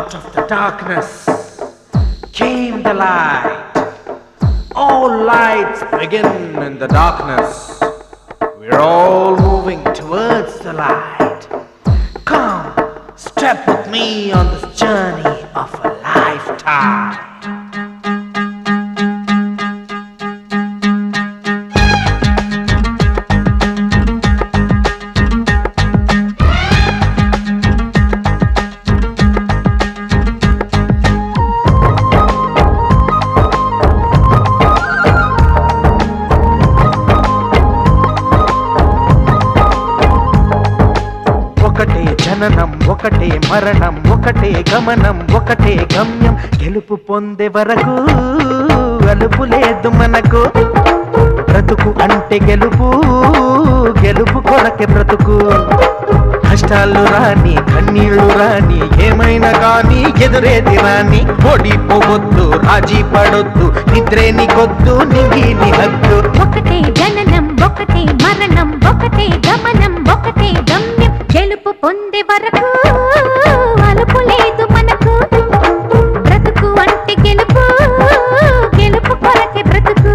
Out of the darkness came the light. All lights begin in the darkness. We're all moving towards the light. Come, step with me on this journey of a lifetime. ఒకటే జననం ఒకటే మరణం ఒకటే గమనం ఒకటే గమ్యం గెలుపు పొందే వరకు అలుపు లేదు మనకు బ్రతుకు అంటే గెలుపు గెలుపు కొరకే బ్రతుకు కష్టాలు రాని కన్నీళ్లు రాని ఏమైనా కానీ ఎదురేది రాని ఓడిపోవద్దు రాజీ పడొద్దు నిద్రే నీకొద్దు నింగి హద్దు ఒకటే జననం ఒకటే మరణం ఒకటే గమనం ఒకటే గమ్యం గెలుపు పొందే వరకు అలుపు లేదు మనకు బ్రతుకు అంటే గెలుపు గెలుపు కొరకే బ్రతుకు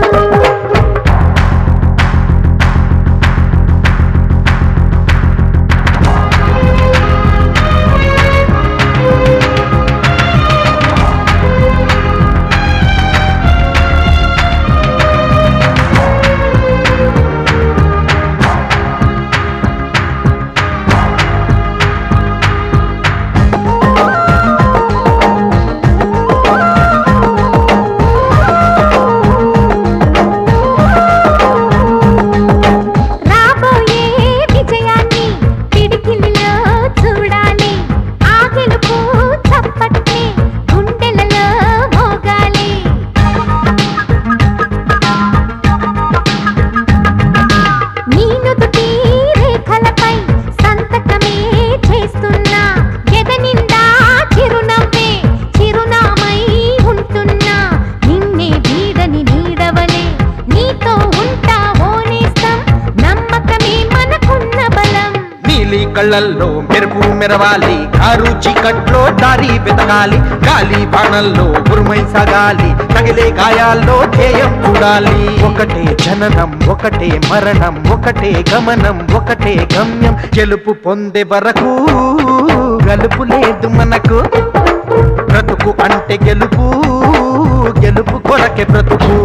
కళ్ళల్లో మెరుపు మెరవాలి కారు చీకట్లో దారి వెతకాలి గాలి బాణల్లో ఉరుమై సాగాలి తగిలే గాయాల్లో ధ్యేయం చూడాలి ఒకటే జననం ఒకటే మరణం ఒకటే గమనం ఒకటే గమ్యం గెలుపు పొందే వరకు గలుపు లేదు మనకు బ్రతుకు అంటే గెలుపు గెలుపు కొరకే బ్రతుకు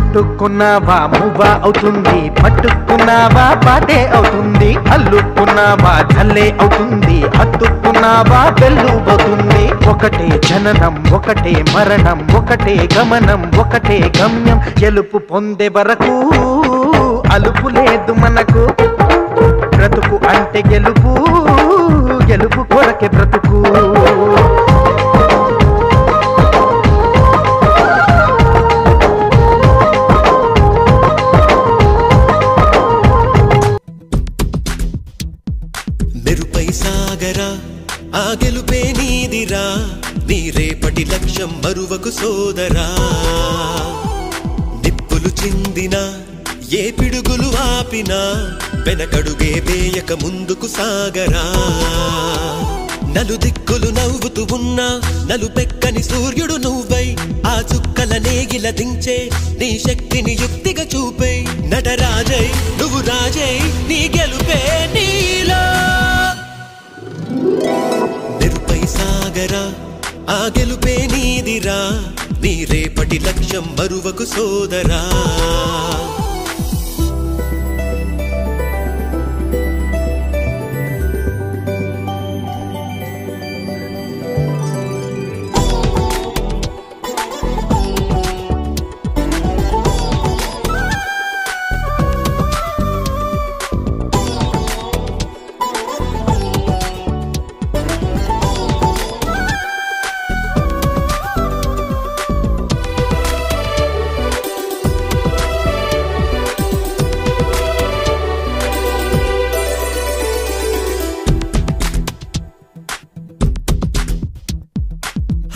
ముట్టుకున్నావా మువ్వా అవుతుంది పట్టుకున్నావా పాటే అవుతుంది అల్లుకున్నావా చల్లే అవుతుంది హత్తుకున్నావా వెల్లుబోతుంది ఒకటే జననం ఒకటే మరణం ఒకటే గమనం ఒకటే గమ్యం గెలుపు పొందే వరకు అలుపు లేదు మనకు బ్రతుకు అంటే గెలుపు గెలుపు కొరకే బ్రతుకు సాగరా ఆ గెలుపే నీదిరా నీ రేపటి లక్ష్యం మరువకు సోదరా నిప్పులు చిందినా ఏ పిడుగులు ఆపినా వెనకడుగే వేయక ముందుకు సాగరా నలుదిక్కులు నవ్వుతూ ఉన్నా నలుపెక్కని సూర్యుడు నువ్వై ఆ చుక్కల నేగిల దించే నీ శక్తిని యుక్తిగా చూపే నటరాజై నువ్వు రాజై నీ గెలుపే నీలో మెరుపై సాగరా ఆ గెలుపే నీదిరా నీ రేపటి లక్ష్యం మరువకు సోదరా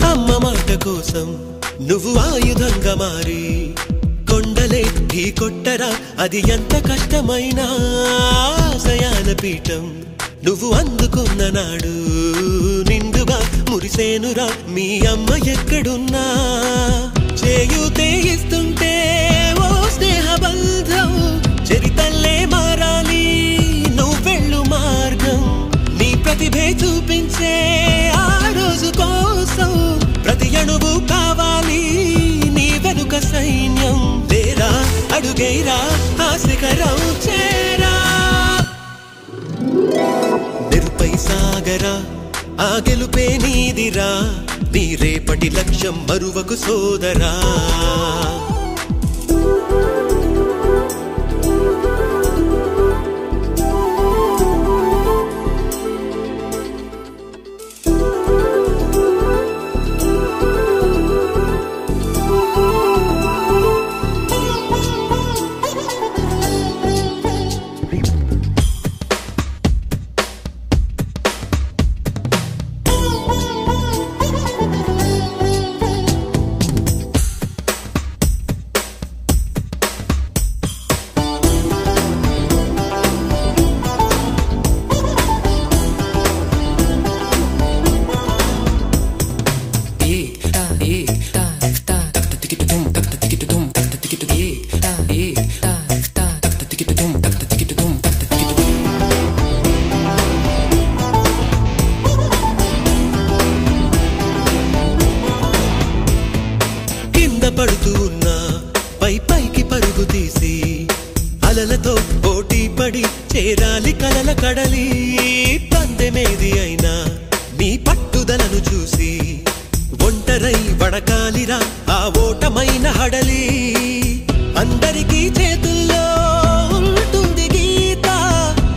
అమ్మ మాట కోసం నువ్వు ఆయుధంగా మారి కొండలే ఢీ కొట్టరా అది ఎంత కష్టమైనా ఆశయాల పీఠం నువ్వు అందుకున్న నాడు నిండుగా మురిసేనురా మీ అమ్మ ఎక్కడున్నా చేయూతే ఇస్తుంటే ఓ స్నేహ బంధం చరితల్లే మారాలి నువ్వెళ్ళు మార్గం నీ ప్రతిభే చూపించే ఆ రోజు కోసం ప్రతి అణువు కావాలి నీ వెనుక సైన్యం లేరా అడుగైరా ఆ శిఖరం చేరా మెరుపై సాగరా ఆ గెలుపే నీదిరా నీ రేపటి లక్ష్యం మరువకు సోదరా పడుతూ ఉన్నా పై పైకి పరుగు తీసి అలలతో పోటీ పడి చేరాలి కలల కడలి పందెమేది అయినా నీ పట్టుదలను చూసి ఒంటరై వడకాలిరా ఆ ఓటమైన హడలి అందరికీ చేతుల్లో ఉంటుంది గీత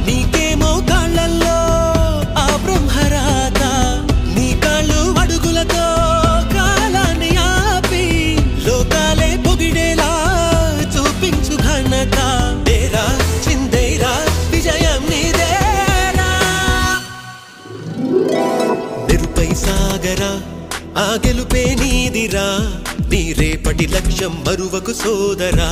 నీకేమో కాళ్ళల్లో ఆ బ్రహ్మరాత నీ కాళ్ళు అడుగులతో కాలాన్ని ఆపి లోకాలే పొగిడేలా చూపించు ఘనత తేరా చిందేరా విజయం నీదేరా మెరుపై సాగరా ఆ గెలుపే నీదిరా నీ రేపటి లక్ష్యం మరువకు సోదరా